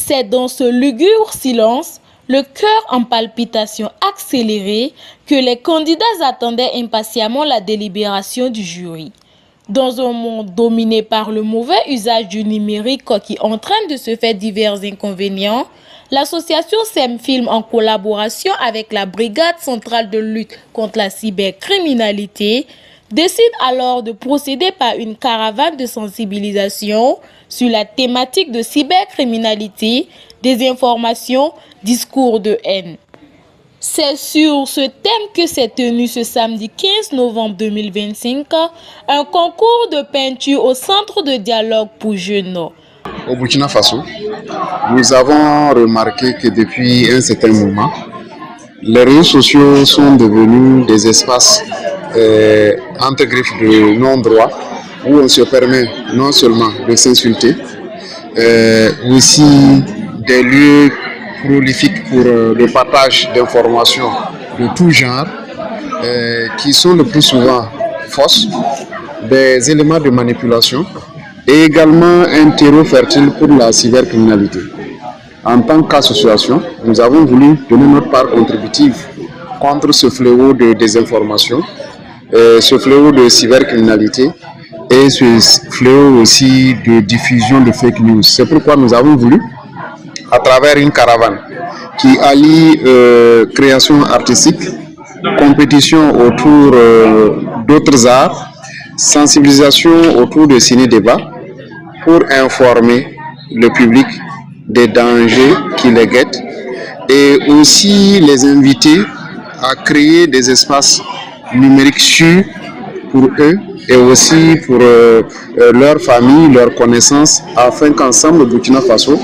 C'est dans ce lugubre silence, le cœur en palpitation accélérée, que les candidats attendaient impatiemment la délibération du jury. Dans un monde dominé par le mauvais usage du numérique qui entraîne de se faire divers inconvénients, l'association SEMFILM, en collaboration avec la Brigade centrale de lutte contre la cybercriminalité, décide alors de procéder par une caravane de sensibilisation sur la thématique de cybercriminalité, désinformation, discours de haine. C'est sur ce thème que s'est tenu ce samedi 15 novembre 2025 un concours de peinture au centre de dialogue pour jeunes. Au Burkina Faso, nous avons remarqué que depuis un certain moment, les réseaux sociaux sont devenus des espaces entre griffes de non-droit où on se permet non seulement de s'insulter, aussi des lieux prolifiques pour le partage d'informations de tout genre qui sont le plus souvent fausses, des éléments de manipulation et également un terreau fertile pour la cybercriminalité. En tant qu'association, nous avons voulu donner notre part contributive contre ce fléau de désinformation, ce fléau de cybercriminalité et ce fléau aussi de diffusion de fake news. C'est pourquoi nous avons voulu, à travers une caravane qui allie création artistique, compétition autour d'autres arts, sensibilisation autour de ciné-débat, pour informer le public des dangers qui les guettent et aussi les inviter à créer des espaces numériques sûrs pour eux et aussi pour leur famille, leurs connaissances, afin qu'ensemble au Burkina Faso,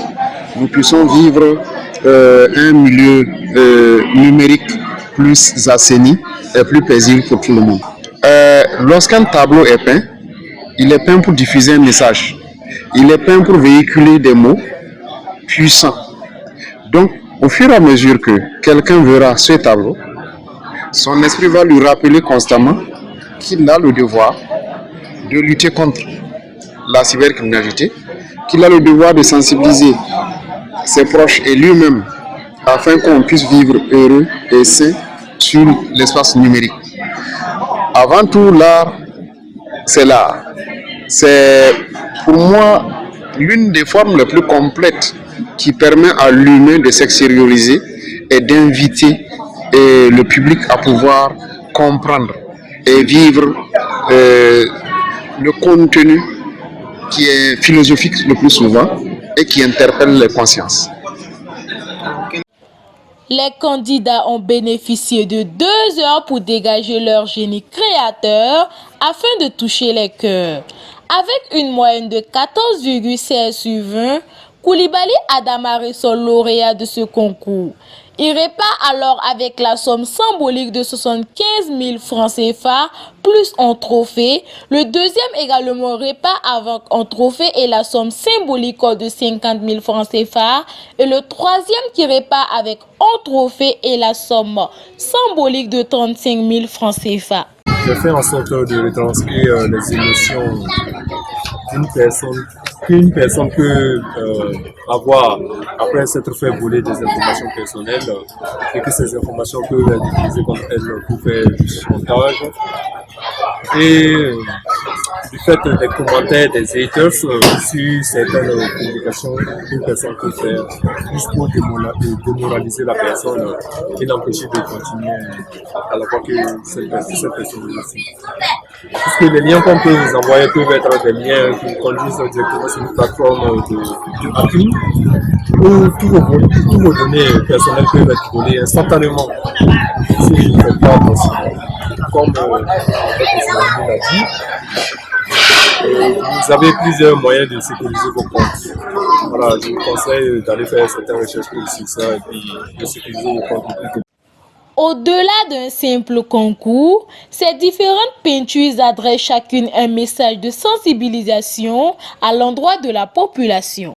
nous puissions vivre un milieu numérique plus assaini et plus paisible pour tout le monde. Lorsqu'un tableau est peint, il est peint pour diffuser un message. Il est peint pour véhiculer des mots puissants. Donc, au fur et à mesure que quelqu'un verra ce tableau, son esprit va lui rappeler constamment qu'il a le devoir de lutter contre la cybercriminalité, qu'il a le devoir de sensibiliser ses proches et lui-même afin qu'on puisse vivre heureux et sain sur l'espace numérique. Avant tout, l'art, c'est l'art. C'est pour moi l'une des formes les plus complètes qui permet à l'humain de s'extérioriser et d'inviter le public à pouvoir comprendre et vivre le contenu qui est philosophique le plus souvent et qui interpelle les consciences. Les candidats ont bénéficié de 2 heures pour dégager leur génie créateur afin de toucher les cœurs. Avec une moyenne de 14,16 sur 20, Koulibaly Adama ressort lauréat de ce concours. Il repart alors avec la somme symbolique de 75 000 francs CFA plus un trophée. Le deuxième également repart avec un trophée et la somme symbolique de 50 000 francs CFA. Et le troisième qui repart avec un trophée et la somme symbolique de 35 000 francs CFA. Je fais en sorte de retranscrire les émotions qu'une personne peut avoir après s'être fait voler des informations personnelles et que ces informations peuvent être utilisées contre elle pour faire du chantage. Et du fait des commentaires des haters sur certaines publications qu'une personne peut faire juste pour démoraliser la personne et l'empêcher de continuer à la fois que cette personne aussi. Puisque les liens qu'on peut vous envoyer peuvent être des liens qui conduisent directement sur une plateforme de hacking où tous vos données personnelles peuvent être volées instantanément si vous ne faites pas attention. Comme votre président l'a dit, vous avez plusieurs moyens de sécuriser vos comptes. Voilà, je vous conseille d'aller faire certaines recherches pour ça et puis de sécuriser vos comptes. Au-delà d'un simple concours, ces différentes peintures adressent chacune un message de sensibilisation à l'endroit de la population.